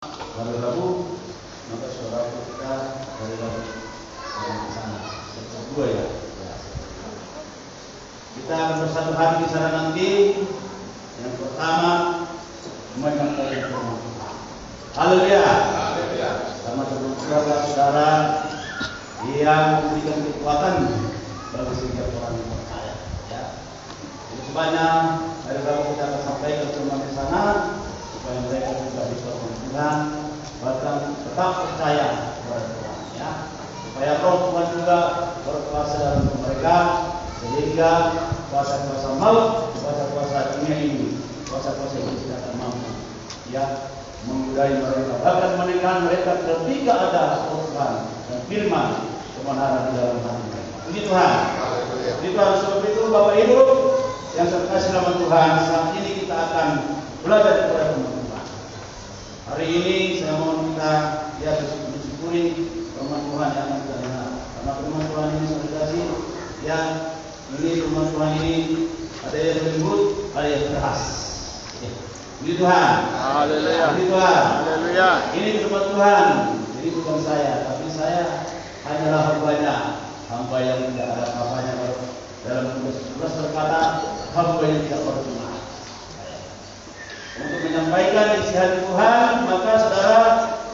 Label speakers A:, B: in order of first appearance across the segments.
A: hari Rabu, maka saudara kita hari Rabu ke sana. Sektor 2 ya. Kita akan bersatu hati di sana nanti. Yang pertama, menyampaikan firman Tuhan. Haleluya.
B: Haleluya.
A: Sama saudara-saudara yang memberikan kekuatan bagi setiap orang yang percaya. Ya. Jadi sebanyak hari Rabu kita akan sampaikan firman di sana supaya mereka juga ditolong Tuhan, bahkan tetap percaya kepada Tuhan. Ya. Supaya Roh Tuhan juga berkuasa dalam mereka, sehingga kuasa-kuasa maut, kuasa-kuasa dunia ini, kuasa-kuasa ini tidak akan mampu ya menggudai mereka, bahkan menekan mereka ketika ada Tuhan dan firman kebenaran di dalam hati mereka. Puji Tuhan. Puji Tuhan. Sebab itu Bapak Ibu yang saya kasih nama Tuhan, saat ini kita akan belajar kepada firman Tuhan. Hari ini saya mohon kita ya mensyukuri firman Tuhan yang akan kita dengar, karena firman Tuhan ini saya kasih ya. Ini firman Tuhan ini ada yang lembut, ada yang keras. Ya. Puji Tuhan.
B: Haleluya.
A: Puji Tuhan.
B: Haleluya.
A: Ini firman Tuhan. Jadi bukan saya, tapi saya hanyalah hambanya, hamba yang tidak ada apa-apanya. Dalam tugas berkata hamba yang tidak berguna. Untuk menyampaikan isi hati Tuhan, maka saudara,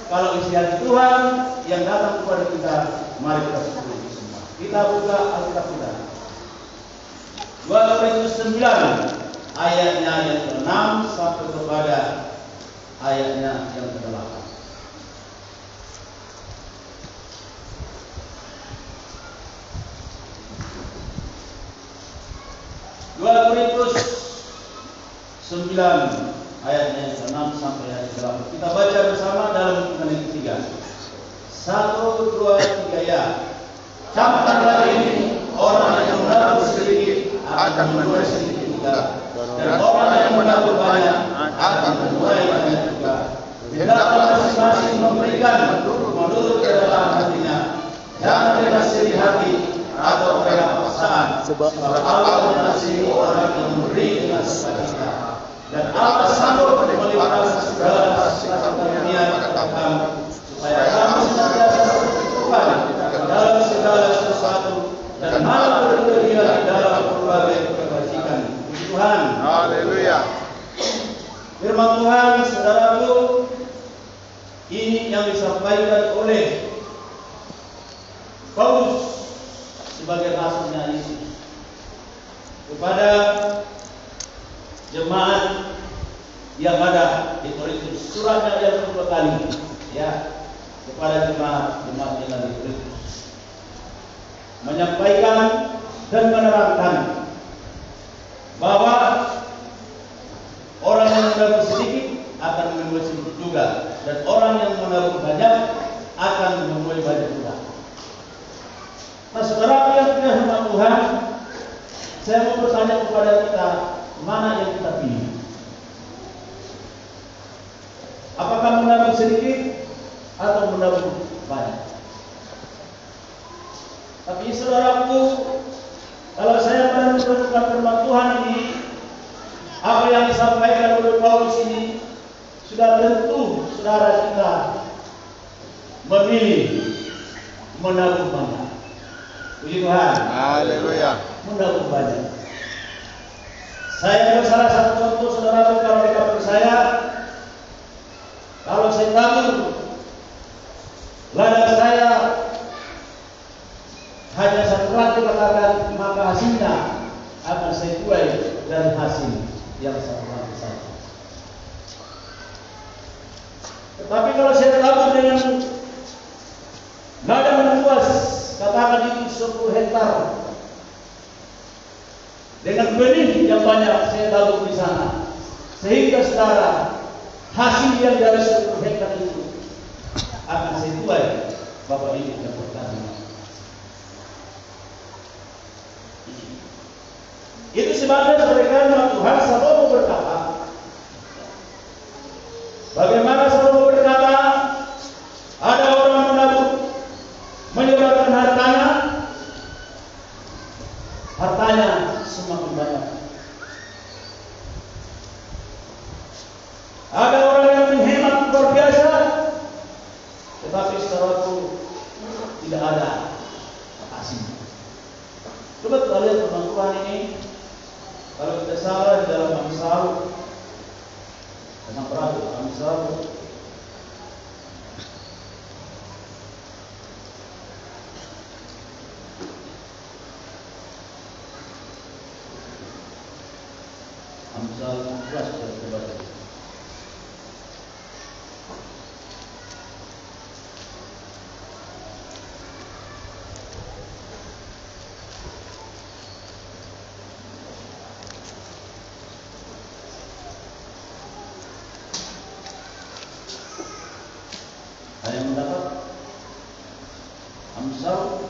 A: kalau isi hati Tuhan yang datang kepada kita, mari kita syukuri semua. Kita buka Alkitab kita. 2 Korintus 9 ayatnya yang ke-6 sampai kepada ayatnya yang ke-8. Korintus 9 ayatnya yang ke-6 sampai ayat ke-8. Kita baca bersama dalam hitungan yang ketiga. 1, 2, 3 ya. Camkanlah ini, orang yang menabur sedikit akan menuai sedikit juga, dan orang yang menabur banyak akan menuai banyak juga. Hendaklah masing-masing memberikan menurut kedatangan hatinya, jangan dengan sedih hati atau dengan paksaan, sebab Allah mengasihi orang yang memberi dengan sukacita, dan Allah sanggup melimpahkan segala karunia kepada kamu, supaya kamu senantiasa bersyukur dalam segala sesuatu dan malah bergembira dalam berbagai kebajikan. Puji Tuhan.
B: Haleluya.
A: Firman Tuhan, saudaraku, ini yang disampaikan oleh Paulus sebagai rasulnya Yesus kepada jemaat yang ada di Korintus. Suratnya yang kedua kali ya kepada jemaat yang ada di Korintus, menyampaikan dan menerangkan bahwa orang yang menabur sedikit akan menuai sedikit juga, dan orang yang menabur banyak akan menuai banyak juga. Nah, saudara yang firman Tuhan, saya mau bertanya kepada kita, mana yang kita pilih? Apakah menabur sedikit atau menabur banyak? Tapi saudaraku, kalau saya menemukan firman Tuhan ini, apa yang disampaikan oleh Paulus ini, sudah tentu saudara kita memilih menabur banyak. Puji Tuhan.
B: Haleluya.
A: Menabur banyak. Saya salah satu contoh saudaraku, kalau di kampung saya, kalau saya tabur ladang saya hanya satu ranting katakan, maka hasilnya akan saya tuai dari hasil yang satu ranting saja. Tetapi kalau saya tabur dengan ladang yang luas, katakan itu 10 hektar, dengan benih yang banyak saya tabur di sana, sehingga saudara, hasil yang dari 10 hektar itu akan saya tuai. Bapak ini yang pertama. Itu sebabnya karena Tuhan selalu berkata, bagaimana selalu berkata, ada orang menabur, menyebarkan hartanya semakin banyak. Ada orang yang menghemat luar biasa, tidak ada kasih. Coba kita lihat firman Tuhan ini. Kalau kita salah di dalam Amsal, tentang berapa Amsal? Amsal 11 kita baca. Ada yang mendapat Amsal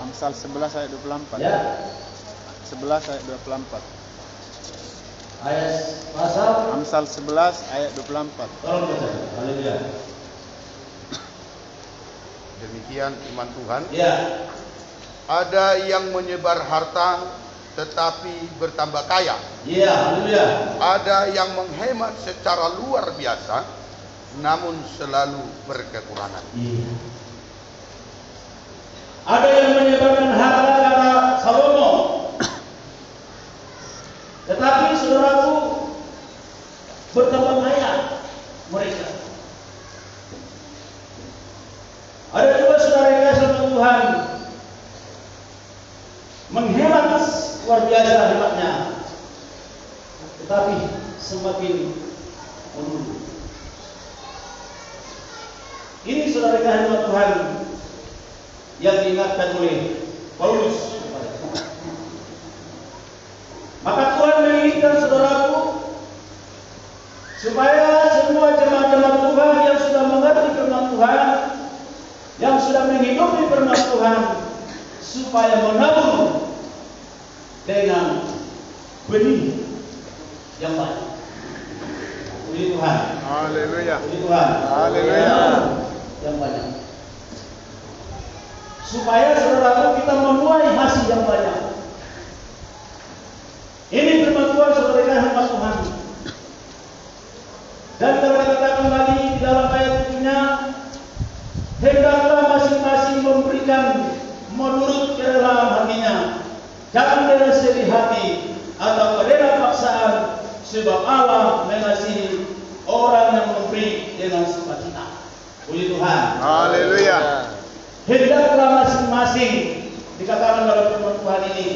B: Amsal 11 ayat 24.
A: ya
B: 11 ayat 24.
A: ayat pasal
B: Amsal 11 ayat 24.
A: tolong baca. Haleluya.
C: Demikian firman Tuhan.
A: Ya,
C: Ada yang menyebar harta tetapi bertambah kaya.
A: iya, haleluya.
C: Ada yang menghemat secara luar biasa namun selalu berkekurangan.
A: Iya. Ada yang menyebarkan harta kata Salomo, tetapi saudaraku bertambah kaya mereka. Ada juga saudara yang kasih Tuhan menghemat luar biasa hematnya, tetapi semakin menurun. Ini saudara kasih Tuhan yang diingatkan oleh Paulus. Maka Tuhan menginginkan saudaraku supaya semua jemaat-jemaat Tuhan yang sudah mengerti firman Tuhan, yang sudah menghidupi firman Tuhan, supaya menabur dengan benih yang banyak. Puji Tuhan.
B: Haleluya.
A: Puji Tuhan.
B: Haleluya.
A: Yang banyak. Supaya saudaraku kita menuai hasil yang banyak. Ini firman Tuhan saudara hamba Tuhan. Dan kalau dikatakan lagi di dalam ayat 7-nya, hendaklah masing-masing memberikan menurut kerelaan hatinya, jangan dengan sedih hati atau karena paksaan, sebab Allah mengasihi orang yang memberi dengan sukacita. Puji Tuhan.
B: Haleluya.
A: Hendaklah masing-masing dikatakan dalam firman Tuhan ini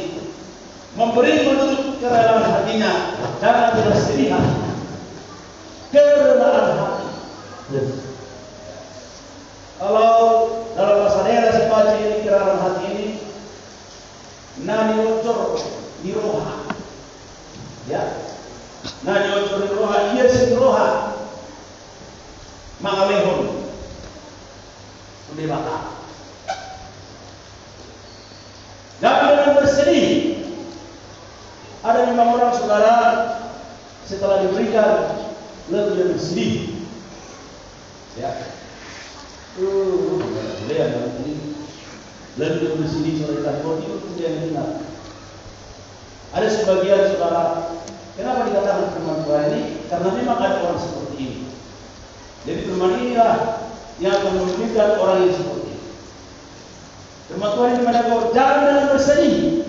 A: memberi menurut kerelaan hatinya, jangan dengan sedih hati. Kerelaan hati. Kalau dalam bahasa daerah saya baca ini kerelaan hati ini, nani ucur di roha, ya, nani ucur di roha, iya sih roha, mangalehon, udah bakal. Jangan dengan bersedih. Ada 5 orang saudara setelah diberikan lebih bersedih. Ya. Boleh ada ini lebih bersedih saudara kita itu yang benar. Ada sebagian saudara, kenapa dikatakan firman Tuhan ini? Karena memang ada orang seperti ini. Jadi firman inilah yang akan memberikan orang yang seperti ini. Firman Tuhan ini menegur, jangan dengan bersedih.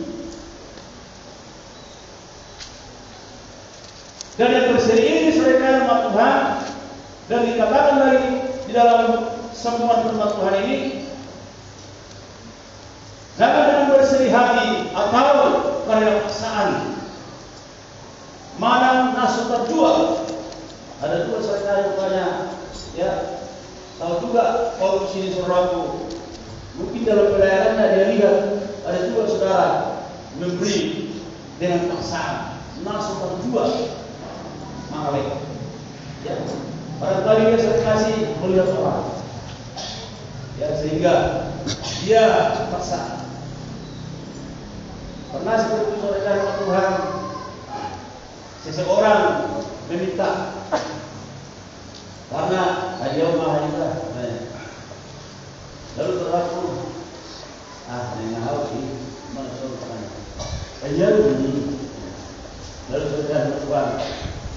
A: Dan yang bersedih ini saudara firman Tuhan, dan dikatakan lagi di dalam semua firman Tuhan ini, jangan dengan bersedih hati atau karena paksaan, mana nafsu terjual. Ada dua saudara rupanya, ya, tahu juga Paulus ini saudaraku. Mungkin dalam pelayanannya dia lihat ada juga saudara memberi dengan paksaan, nafsu terjual, mahal. Ya, barangkali dia sering kasih melihat orang, ya, sehingga dia paksa. Pernah seperti saudara Tuhan, seseorang meminta karena hadiah mahal juga. Lalu terlaku, nengah sih, mana soal tanya. Ajar ini. Lalu saudara Tuhan,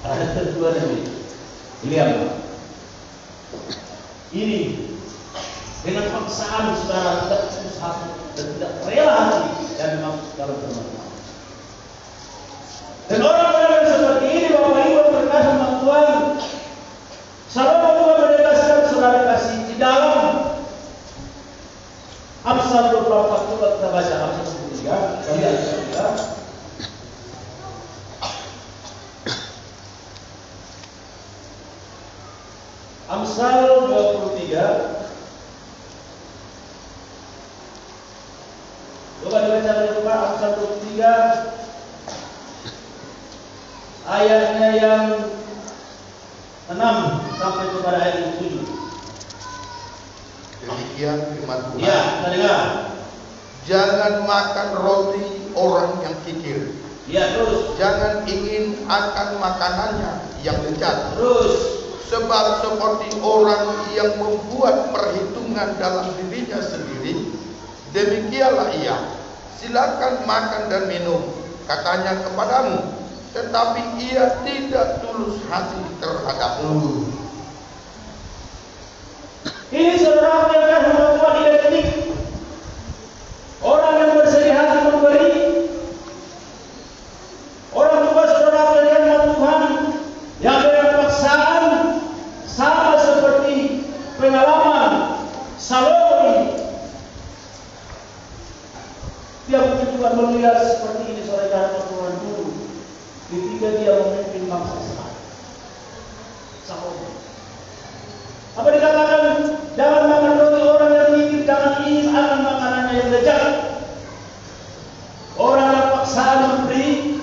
A: Ada ketentuan ini. Lihat, ini dengan paksaan saudara tidak putus hati dan tidak rela hati yang dimaksud dalam firman Tuhan. Dan orang-orang yang seperti ini, Bapak Ibu berkasih Tuhan, Salomo juga menegaskan saudara kasih di dalam Amsal 24. Coba kita baca Amsal 23. Lihat saudara. Amsal 23. Coba dibaca oleh Pak Amsal 23 ayatnya yang 6 sampai kepada ayat yang 7.
C: Demikian firman Tuhan.
A: Ya, kita dengar.
C: Jangan makan roti orang yang kikir.
A: Ya, terus.
C: Jangan ingin akan makanannya yang lezat.
A: Terus.
C: Sebab seperti orang yang membuat perhitungan dalam dirinya sendiri, demikianlah ia. Silakan makan dan minum, katanya kepadamu, tetapi ia tidak tulus hati terhadapmu.
A: Ini saudara yang akan membuat identik orang yang bersedih hati memberi. Orang tua saudara yang Tuhan yang dengan paksaan sama seperti pengalaman Salomo ini. Dia mungkin juga melihat seperti ini saudara Tuhan dulu ketika dia memimpin bangsa Israel. Salomo. Apa dikatakan? Jangan makan roti orang yang mikir, jangan ingin akan makanannya yang lezat. Orang yang paksaan memberi,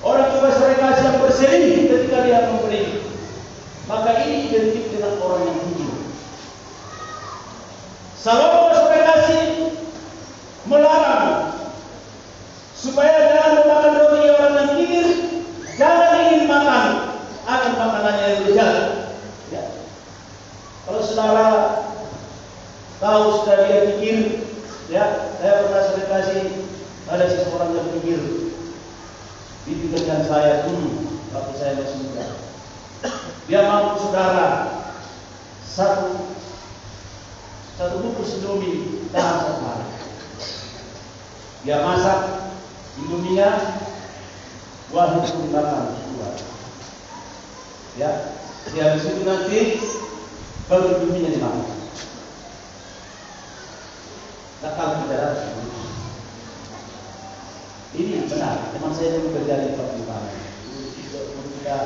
A: orang juga serikasi yang bersedih ketika dia memberi. Maka ini identik dengan orang yang tinggi. Salomo serikasi melarang supaya jangan makan roti orang yang tinggi, jangan ingin makan akan makanannya yang lezat. Ya. Kalau saudara tahu sudah dia pikir, ya, saya pernah serikasi ada seseorang yang pikir di pikiran saya dulu waktu saya masih muda. Dia mampu saudara satu bungkus Indomie dalam satu hari. Dia masak Indominya, wah itu dimakan dua. Ya, dia habis itu nanti baru Indominya dimakan. Nakal saudara. Ini benar, teman saya dulu kerja di Papua. Kita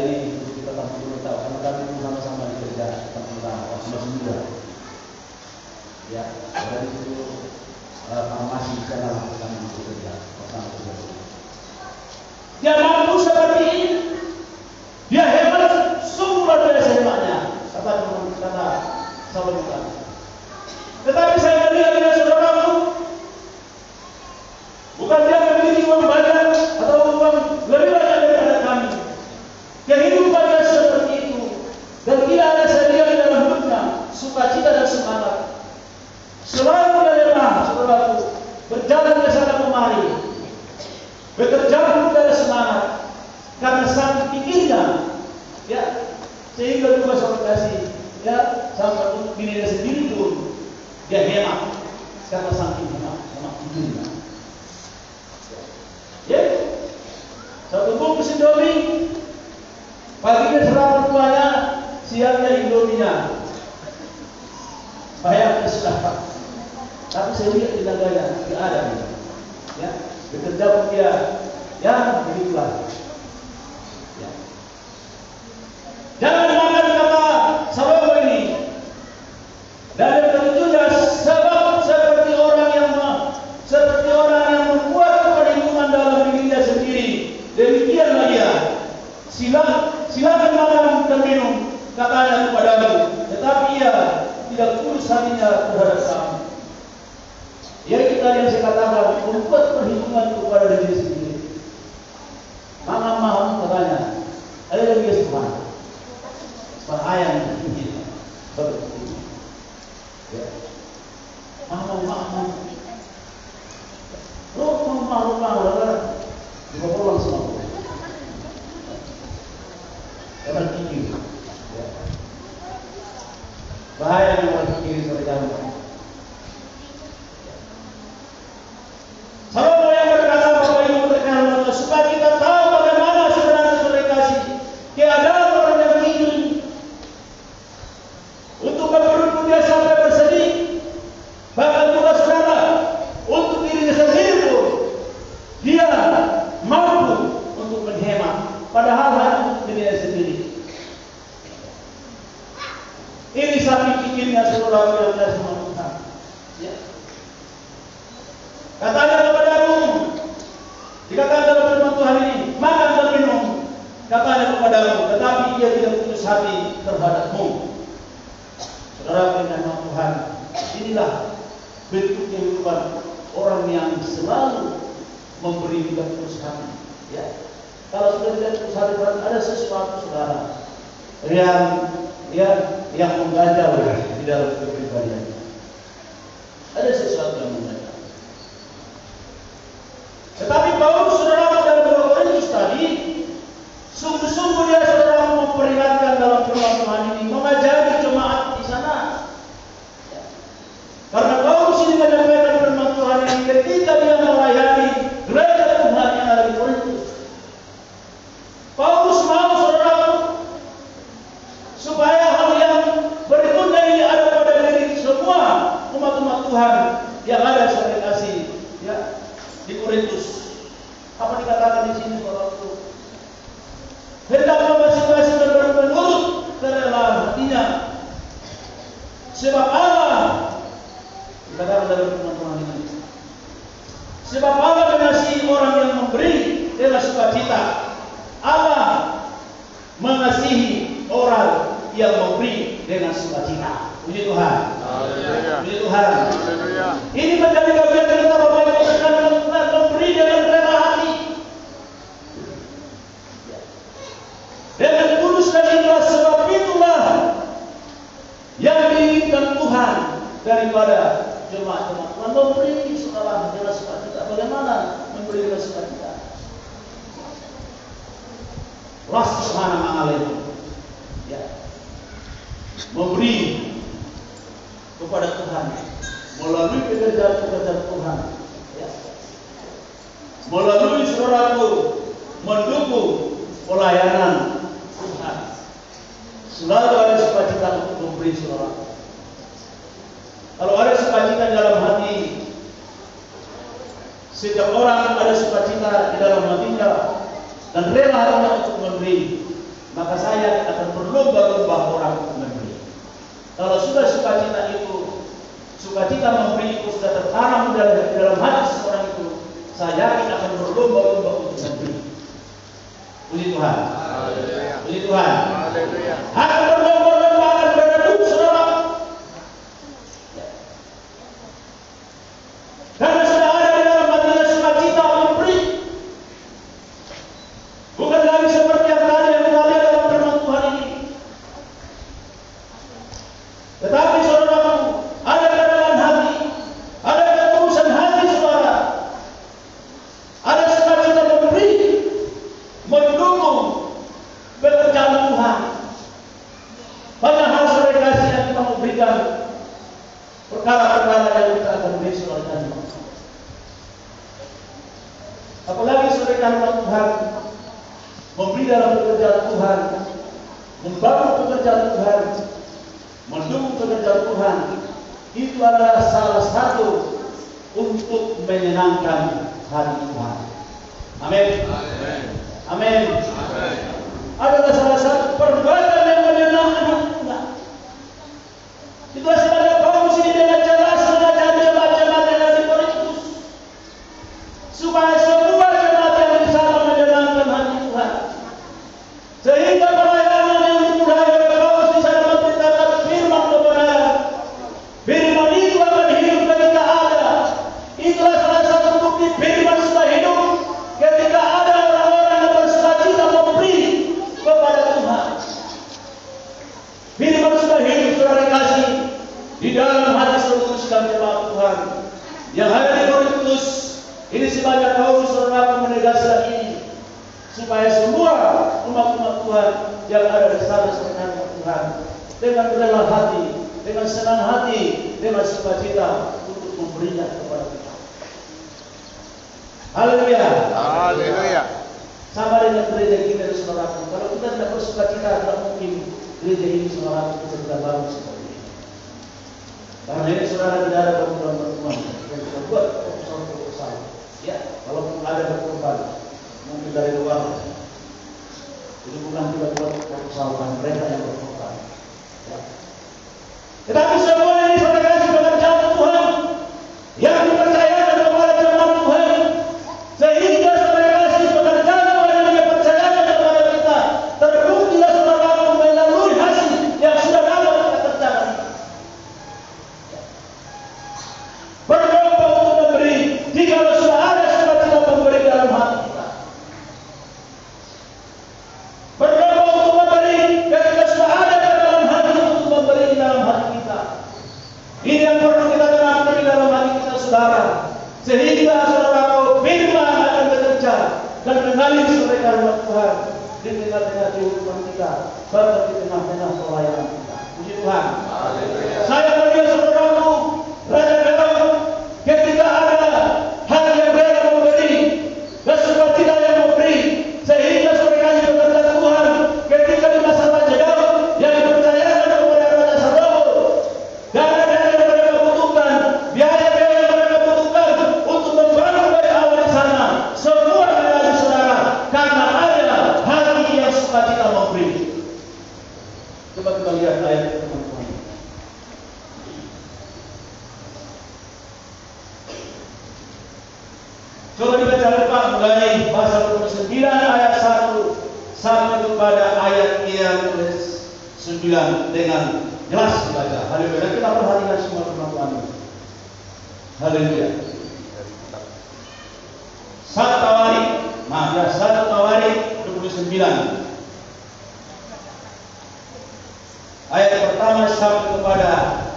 A: ini kita tak perlu tahu karena kami sama-sama bekerja di Papua waktu masih muda. Ya, dari itu masih bisa lakukan bekerja bersama. Dia mampu seperti ini, dia hebat, sungguh luar biasa hebatnya. Kata Salomo. Tetapi saya melihat dengan saudaraku, bukan dia memiliki uang banyak atau uang lebih banyak daripada kami. Kehidupannya seperti itu, dan tidak ada saya di dalam hidupnya sukacita dan semangat. Selalu dia lemah, saudaraku, berjalan ke sana kemari, bekerja pun tidak ada semangat karena saking pikirnya, ya, sehingga juga saudara kasih, ya, sampai untuk dirinya sendiri pun dia hemat karena saking hemat pikirnya. Ya, satu bungkus Indomie, paginya serang tuanya, siangnya Indominya. Bayangkan sudah. Tapi saya lihat di negara tidak ada, ya, bekerja pun dia, ya, begitulah. Ya. Jangan makan kata Salomo ini. Dan yang ketujuhnya, sebab seperti orang yang membuat perhitungan dalam dirinya sendiri, demikianlah dia. Silakan makan dan minum, katanya kepadamu, tetapi ia tidak tulus hatinya terhadap kamu. Ya, kita yang saya katakan, membuat perhitungan kepada diri sendiri. Mahal katanya, ada yang biasa Tuhan. Bahaya yang tinggi. Ya. Mahal. Rumah, juga pulang semua. padahal hanya untuk dirinya sendiri. Ini sapi kikirnya saudara yang dari Tuhan. Ya. Katanya kepadamu, dikatakan dalam firman Tuhan ini, makan dan minum. Katanya kepadamu, tetapi ia tidak putus hati terhadapmu. Saudara yang Tuhan, inilah bentuk kehidupan orang yang selalu memberi tidak putus hati. Ya. Kalau sudah tidak putus hati, ada sesuatu saudara yang mengganjal di dalam kepribadian. Ada sesuatu yang mengganjal. Tetapi Paulus saudara dalam 2 Korintus tadi, sungguh-sungguh dia saudara memperingatkan dalam firman Tuhan ini, mengajari jemaat di sana. Ya. Karena Paulus ini menyampaikan firman Tuhan ini ketika dia melayani gereja Tuhan yang ada di Korintus. Paulus mau saudara supaya hal yang berikutnya ini ada pada diri semua umat-umat Tuhan yang ada sebagai kasih ya di Korintus. Apa dikatakan di sini saudaraku? Hendaklah masing-masing menurut kerelaan hatinya. Sebab Allah dikatakan dalam firman Tuhan ini. Sebab Allah mengasihi orang yang memberi dengan sukacita. Allah mengasihi orang yang memberi dengan sukacita. Puji Tuhan.
B: Haleluya.
A: Puji Tuhan.
B: Haleluya.
A: Ini menjadi bagian kita Bapak Ibu sekalian, memberi dengan rela hati, dengan tulus dan ikhlas. Sebab itulah yang diinginkan Tuhan daripada jemaat-jemaat Tuhan, memberi saudara dengan sukacita. Bagaimana memberi dengan sukacita? Ras subhana ma'alaikum. Ya. Memberi kepada Tuhan melalui pekerjaan-pekerjaan Tuhan. Ya. Melalui saudaraku mendukung pelayanan Tuhan. Selalu ada sukacita untuk memberi saudaraku. Kalau ada sukacita di dalam hati, setiap orang ada sukacita di dalam hatinya dan rela untuk memberi, maka saya akan berlomba-lomba orang untuk memberi. Kalau sudah sukacita itu, sukacita memberi itu sudah tertanam di dalam hati seorang itu, saya yakin akan berlomba-lomba untuk memberi. Puji Tuhan.
B: Haleluya.
A: Puji Tuhan.
B: Haleluya.
A: Akan berlomba-lomba, akan berebut saudara. Karena sudah ada di dalam hatinya sukacita memberi. Bukan lagi seperti yang tadi yang kita lihat dalam firman Tuhan ini. Tetapi saudara, ada kerelaan hati, ada ketulusan hati saudara, ada sukacita memberi, mendukung pekerjaan Tuhan. Banyak hal saudara kasih yang kita memberikan, perkara-perkara yang kita akan beri saudara. Apalagi saudara Tuhan memberi dalam pekerjaan Tuhan, membangun pekerjaan Tuhan, mendukung pekerjaan Tuhan, itu adalah salah satu untuk menyenangkan hati Tuhan. Amin. Amin. Adalah salah satu perbuatan yang menyenangkan hati Tuhan. Itulah sebabnya Paulus ini dengan jelas mengajari jemaat-jemaat yang ada di Korintus supaya semua jemaat yang di sana menyenangkan hati Tuhan. Sehingga pelayanan yang dimulai oleh Paulus di sana memberitakan firman kebenaran. Firman itu akan hidup ketika ada. Itulah salah satu bukti firman sudah hidup ketika ada orang-orang yang bersukacita memberi kepada Tuhan. Firman sudah hidup saudara kasih di dalam hati seluruh jemaat Tuhan yang ada di Korintus. Ini sebanyak Paulus saudara menegaskan ini supaya semua umat-umat Tuhan yang ada di sana senang Tuhan dengan rela hati, dengan senang hati, dengan sukacita untuk memberinya kepada Tuhan. Haleluya.
B: Haleluya.
A: Sama dengan gereja kita saudara. Kalau kita tidak bersukacita, tidak mungkin gereja ini saudara kita tidak bangun seperti ini. Karena ini saudara tidak ada pertemuan-pertemuan yang kita buat proposal-proposal. Ya, kalau ada pertemuan mungkin dari luar. Jadi bukan tiba-tiba persoalan mereka yang berkorban. Ya. Tetapi semua ini saudara kasih pekerjaan Tuhan yang dipercayakan kepada jemaat Tuhan, sehingga saudara kasih pekerjaan Tuhan yang dipercayakan kepada kita terbuktilah saudara melalui hasil yang sudah dapat kita kerjakan. Berdoa untuk memberi, jika sudah ada sukacita memberi dalam hati kita. Berdoa untuk memberi, ketika sudah ada dalam hati untuk memberi dalam hati kita. Ini yang perlu kita tanamkan di dalam hati kita, saudara, sehingga saudara firman akan bekerja dan mengalir sebagai karya Tuhan di tengah-tengah kehidupan kita, bahkan di tengah-tengah pelayanan kita. Puji Tuhan. Saya melihat saudaraku, Raja Daud ketika ada hati yang rela memberi dan sukacita yang memberi, sehingga saudara kasih pekerjaan Tuhan ketika di masa Raja Daud yang dipercayakan kepada Raja Salomo, dana-dana yang mereka butuhkan, biaya-biaya yang mereka butuhkan untuk membangun bait Allah di sana, semua menjadi saudara karena ada hati yang sukacita memberi. Coba kita lihat ayat teman-teman. Coba dibaca lepas mulai pasal 29 ayat 1 sampai kepada ayat yang ke-9 dengan jelas dibaca. Haleluya. Kita perhatikan semua teman-teman. Haleluya. 1 Tawarik 29 ayat pertama sampai kepada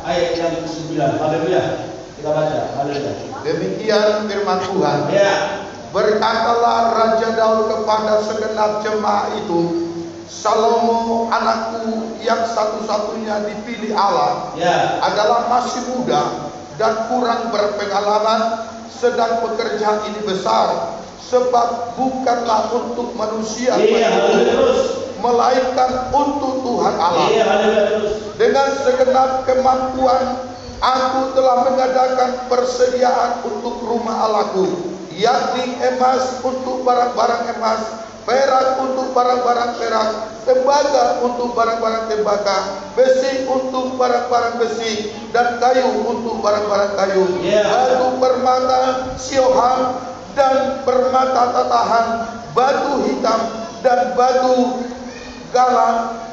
A: ayat yang ke-9. Haleluya. Kita baca. Haleluya.
C: Demikian firman Tuhan.
A: Ya.
C: Berkatalah Raja Daud kepada segenap jemaah itu, Salomo anakku yang satu-satunya dipilih Allah
A: Ya.
C: adalah masih muda dan kurang berpengalaman, sedang pekerjaan ini besar, sebab bukanlah untuk manusia, melainkan untuk Tuhan Allah. Dengan segenap kemampuan aku telah mengadakan persediaan untuk rumah Allahku, yakni emas untuk barang-barang emas, perak untuk barang-barang perak, tembaga untuk barang-barang tembaga, besi untuk barang-barang besi, dan kayu untuk barang-barang kayu, batu permata sioham dan permata tatahan, batu hitam dan batu galang,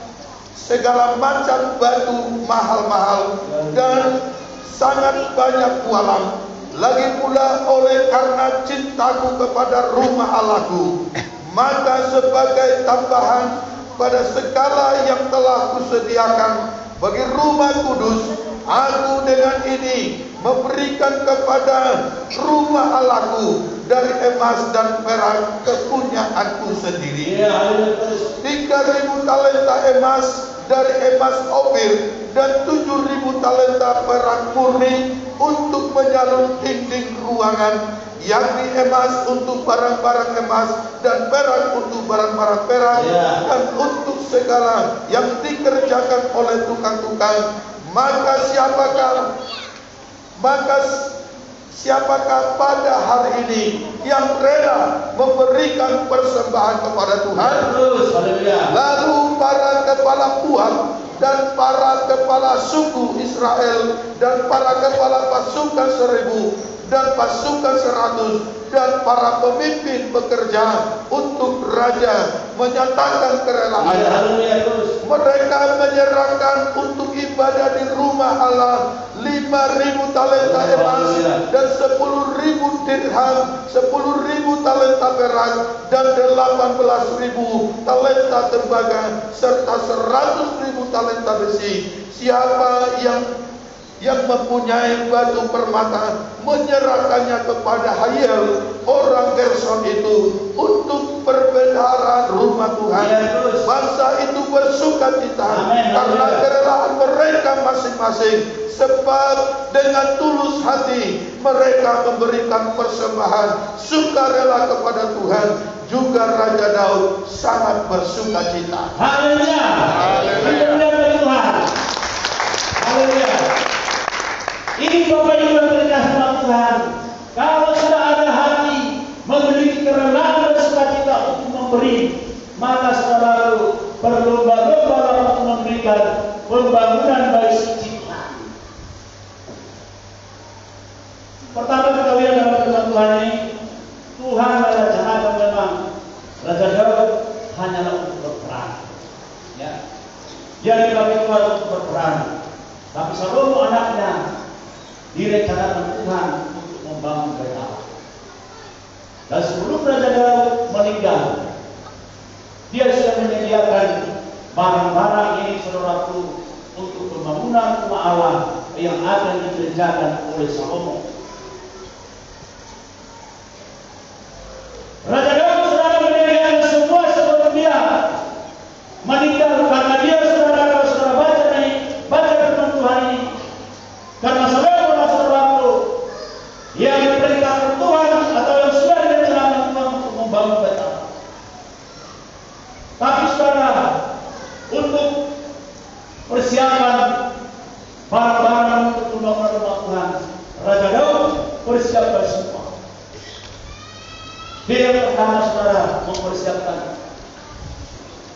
C: segala macam batu mahal-mahal dan sangat banyak pualam. Lagi pula oleh karena cintaku kepada rumah Allahku, maka sebagai tambahan pada segala yang telah kusediakan bagi rumah kudus, aku dengan ini memberikan kepada rumah Allahku dari emas dan perak kepunyaanku sendiri. 3.000 talenta emas dari emas Ofir dan 7.000 talenta perak murni untuk menyalur dinding ruangan, yakni emas untuk barang-barang emas dan perak untuk barang-barang perak, dan untuk segala yang dikerjakan oleh tukang-tukang. Maka siapakah pada hari ini yang rela memberikan persembahan kepada Tuhan? Lalu para kepala puak dan para kepala suku Israel dan para kepala pasukan 1.000 dan pasukan 100 dan para pemimpin bekerja untuk raja menyatakan kerelaan. Mereka menyerahkan untuk ibadah di rumah Allah 5.000 talenta emas dan 10.000 dirham, 10.000 talenta perak dan 18.000 talenta tembaga serta 100.000 talenta besi. Siapa yang mempunyai batu permata menyerahkannya kepada Hayel orang Gerson itu untuk perbendaharaan rumah Tuhan. Bangsa itu bersukacita karena kerelaan mereka masing-masing, sebab dengan tulus hati mereka memberikan persembahan sukarela kepada Tuhan. Juga Raja Daud sangat bersukacita.
A: Haleluya. Haleluya Tuhan. Haleluya. Ini Bapak Ibu yang dikasihi Tuhan, kalau sudah ada hati memiliki kerelaan dan sukacita untuk memberi, maka saudara berlomba-lomba untuk memberikan pembangunan bagi ciptaan. Pertama kita lihat dalam firman Tuhan ini, Tuhan merencanakan memang Raja Daud hanyalah untuk berperang. Ya. Dia dipakai Tuhan untuk berperang. Tapi Salomo anaknya direncanakan Tuhan untuk membangun bait Allah. Dan sebelum Raja Daud meninggal, dia sudah menyediakan barang-barang ini saudaraku untuk pembangunan rumah Allah yang akan dikerjakan oleh Salomo. Raja Daud saudara menyediakan semua sebelum dia meninggal, karena dia saudara, kalau saudara baca firman Tuhan ini, karena Salomo saudaraku yang diperintahkan Tuhan atau yang sudah direncanakan Tuhan untuk membangun bait Allah. Tapi saudara, untuk persiapan barang-barang untuk pembangunan rumah Tuhan, Raja Daud persiapkan semua. Dia yang pertama saudara mempersiapkan,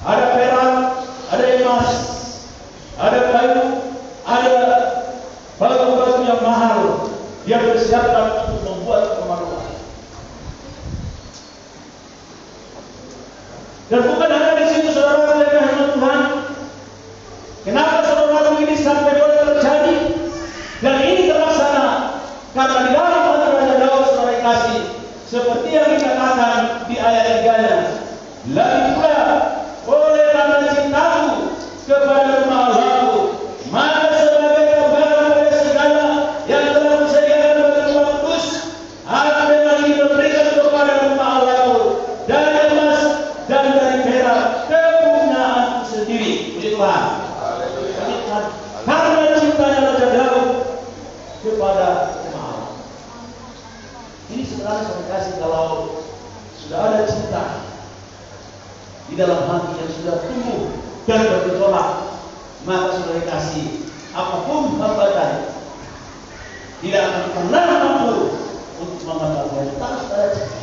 A: ada perak, ada emas, ada kayu, ada batu-batu yang mahal. Dia persiapkan untuk membuat rumah Allah. Dan bukan hanya di situ saudara yang dirahmati Tuhan. Kenapa saudara ini sampai boleh terjadi dan ini terlaksana? Karena di dalam hati Raja Daud saudara kasih, seperti yang dikatakan di ayat 3-nya, lagi pula oleh karena cintaku kepada rumah Allahku, maka sebagai tambahan dari segala yang telah disediakan bagi Tuhan Kudus, aku lagi memberikan kepada rumah Allahku dari emas dan dari perak kepunyaanku sendiri. Puji Tuhan. Karena cintanya Raja Daud kepada rumah Allah. Ini sebenarnya saya kasih, kalau sudah ada cinta di dalam hati yang sudah tumbuh dan bergejolak, maka sudah dikasih apapun hambatan tidak akan pernah mampu untuk menghalalkan. Tapi sudah ada cinta.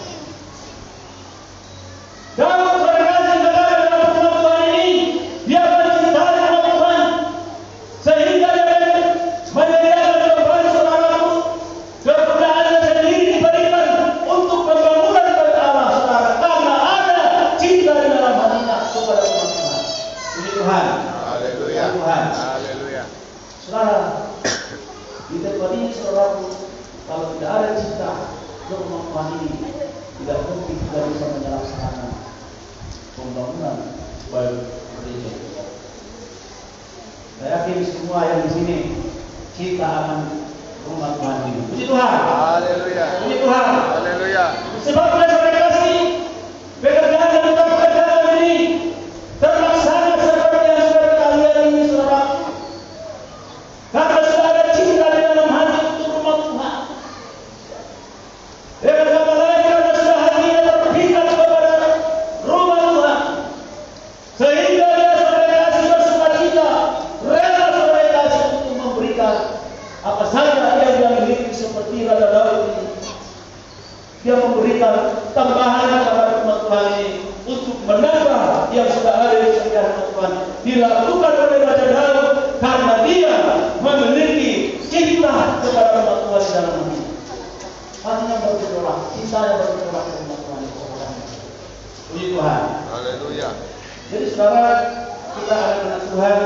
A: Daud sudah dikasih negara dalam firman Tuhan ini, dia mencintai rumah Tuhan sehingga dia menyediakan kepada saudaraku kemudahan sendiri diberikan untuk pembangunan bait Allah saudara, karena ada cinta di dalam hatinya kepada rumah Tuhan. Puji Tuhan.
B: Haleluya.
A: Tuhan.
B: Haleluya.
A: Saudara, di tempat ini saudaraku, kalau tidak ada cinta ke rumah Tuhan ini, tidak mungkin kita bisa melaksanakan pembangunan bait gereja. Saya yakin semua yang di sini cinta akan rumah Tuhan ini. Puji Tuhan.
B: Haleluya.
A: Puji Tuhan.
B: Haleluya.
A: Sebab saya kasih pekerjaan dan pekerjaan ini terlaksana seperti yang sudah kita lihat ini saudara. Karena sudah ada cinta di dalam hati untuk rumah Tuhan. Dengan kata lain, karena sudah hatinya terpikat kepada rumah Tuhan, sehingga dia sudah kasih bersukacita, rela sudah kasih untuk memberikan apa saja yang dia miliki, seperti Raja Daud ini. Dia memberikan tambahan kepada rumah Tuhan ini untuk menambah yang sudah ada di sekitar rumah Tuhan. Dilakukan oleh Raja Daud karena dia memiliki cinta kepada rumah Tuhan di dalam hati. Hatinya bergejolak, cintanya bergejolak ke rumah Tuhan. Puji Tuhan.
B: Haleluya.
A: Jadi saudara, kita anak-anak Tuhan,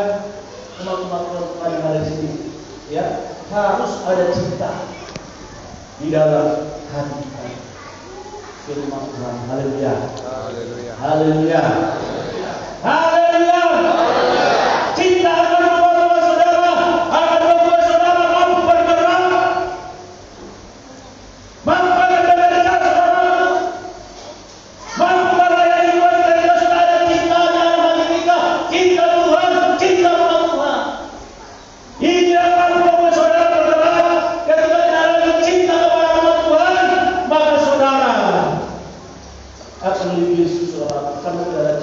A: umat-umat Tuhan yang ada di sini, ya, harus ada cinta di dalam hati kita ke rumah Tuhan. Haleluya.
B: Haleluya.
A: Haleluya. Haleluya. Cinta akan membuat saudara, akan membuat saudara mampu bergerak, mampu mendengar saudara, mampu melayani wanita yang sudah ada cinta dalam hati kita, cinta Tuhan, cinta rumah Tuhan. Ini akan membuat saudara bergerak. Ketika ada cinta kepada rumah Tuhan, maka saudara akan lebih Yesus saudara, karena tidak ada